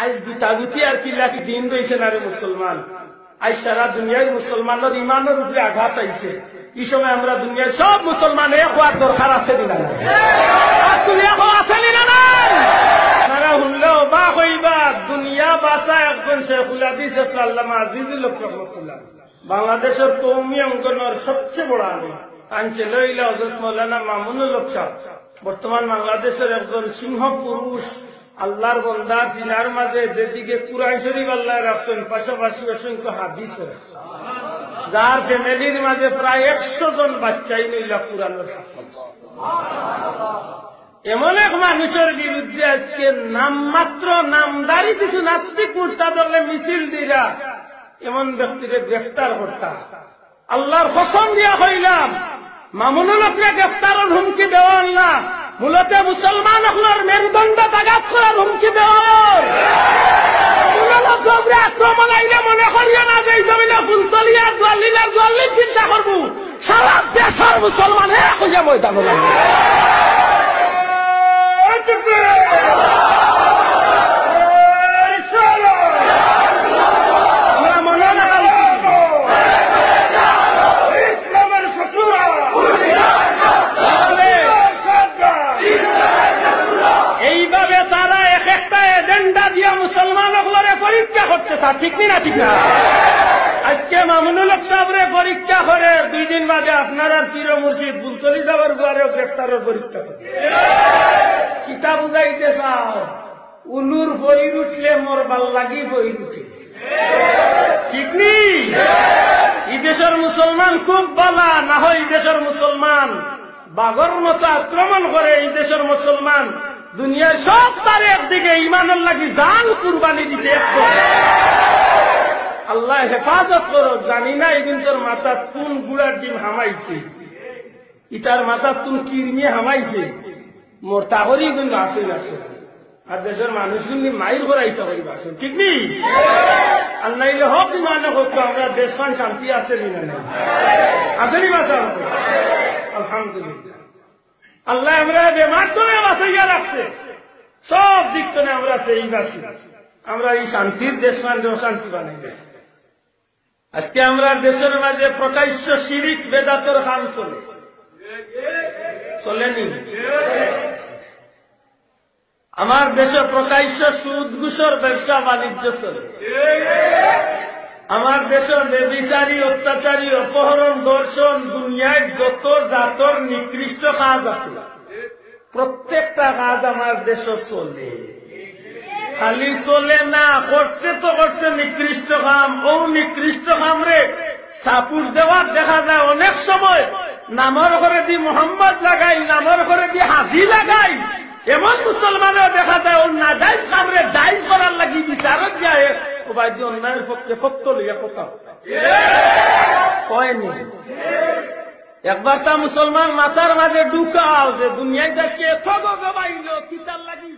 আজ গুতাগুতি আর কিলাকি দিন রয়েছে না রে মুসলমান। আজ সারা দুনিয়ার মুসলমানের ইমানের উপরে আঘাত আইছে। এই সময় আমরা দুনিয়ার সব মুসলমান এক হওয়ার দরকার আছে না? তুমি এখন আসেনি না? আপনারা শুনলেও বা কইবা দুনিয়া বাসা একজন শেখুল হাদিস আল্লামা আজিজুল হক রহমাতুল্লাহ, বাংলাদেশের কওমি অঙ্গনের সবচেয়ে বড় আলিম, আনছে লইলা হযরত মাওলানা মামুনুল হক সাহেব, বর্তমান বাংলাদেশের একজন সিংহ পুরুষ, আল্লাহর বান্দা। সিনার মাঝে যেদিকে কুরআন শরীফ আল্লাহ রাখছেন, পাশাপাশি অসংখ্য হাদিস রয়েছে, যার ফ্যামিলির মাঝে প্রায় 100 জন বাচ্চাই নইলা কুরআনের হাফেজ। এমন এক মানুষের বিরুদ্ধে আজকে নামমাত্র নামদারি কিছু নাস্তিক মুরতাদরে মিছিল দিরা এমন ব্যক্তিকে গ্রেফতার করতা। আল্লাহর কসম দিয়া হইলাম, মামুনুল হককে গ্রেফতারের হুমকি দেওয়া না, মূলত মুসলমান হকলের মেরুদণ্ড আঘাত করার হুমকি দেওয়া। আক্রমণ আইলে মনে করিও না যে জমিনে ফুলতলিয়া জোয়ালিলার জোয়ালি চিন্তা করবো, সারা দেশের মুসলমান এক হইয়া ময়দান লাগবে। এইভাবে তারা এক একটা এজেন্ডা দিয়া মুসলমানগুলোরে পরীক্ষা করতেছে, ঠিক না? ঠিক না? আজকে মামুনুল হক সাহেবরে পরীক্ষা করে 2 দিন বাদে আপনারা পীর মুর্শিদ বুলতলি সাহেবের গুয়ারেও গ্রেফতারের পরীক্ষা করে। কিতাব বুঝাইতে চাও, উলুর ফইর উঠলে মোর ভাল লাগি ফইর উঠে, ঠিক নি? এই দেশের মুসলমান খুব বালা, না হয় এই দেশের মুসলমান বাঘর মতো আক্রমণ করে। এই দেশের মুসলমান দুনিয়ার সব তার একদিকে ইমানের লাগি জান কুরবানি দিতে। আল্লাহ হেফাজত করো। জানি না এই দিনটার মাথা কোন গুড়ার ডিম হামাইছে, ইটার মাথা কোন কিরমিয়ে হামাইছে, মোর তাগরই কিন্তু আসেন আসে। আর দেশের মানুষ কিন্তু মাইর করাইতে পারিব আসেন, ঠিক নি? আর নাইলে হক মানে করতো আমরা দেশমান শান্তি আসেনি না? আসেনি বাসা? আলহামদুলিল্লাহ, আল্লাহ আমরা বেমার করে বাঁচাইয়া রাখছে। সব দিক থেকে আমরা সেই বাসি, আমরা এই শান্তির দেশমান শান্তি বানাই। আজকে আমরা দেশের মাঝে প্রকাশ্য শিরিক বেদাতের কাম চলেনি? আমার দেশে প্রকাশ্য সুদ ঘুষের ব্যবসা বাণিজ্য চলে। আমার দেশের বেবিচারী, অত্যাচারী, অপহরণ, ধর্ষণ, দুনিয়ায় যত জাতর নিকৃষ্ট কাজ আছে প্রত্যেকটা কাজ আমার দেশে চলে। খালি চলে না, করছে তো করছে নিকৃষ্ট কাম। ও নিকৃষ্ট কাম রে সাপুর দেওয়ার দেখা যায় অনেক সময় নামের ঘরে দি মোহাম্মদ লাগাই, নামের ঘরে দি হাজি লাগাই। এমন মুসলমানও দেখা যায় ওর না দাইজ কামরে দাইজ করার লাগি বিচারক যায়। ও বাইদি অন্যায়ের পক্ষে ফক্ত লইয়া কথা হয়নি। একবার তা মুসলমান মাথার মাঝে ঢুকাও যে দুনিয়ায় যাকে এত গবাইল কিতার লাগি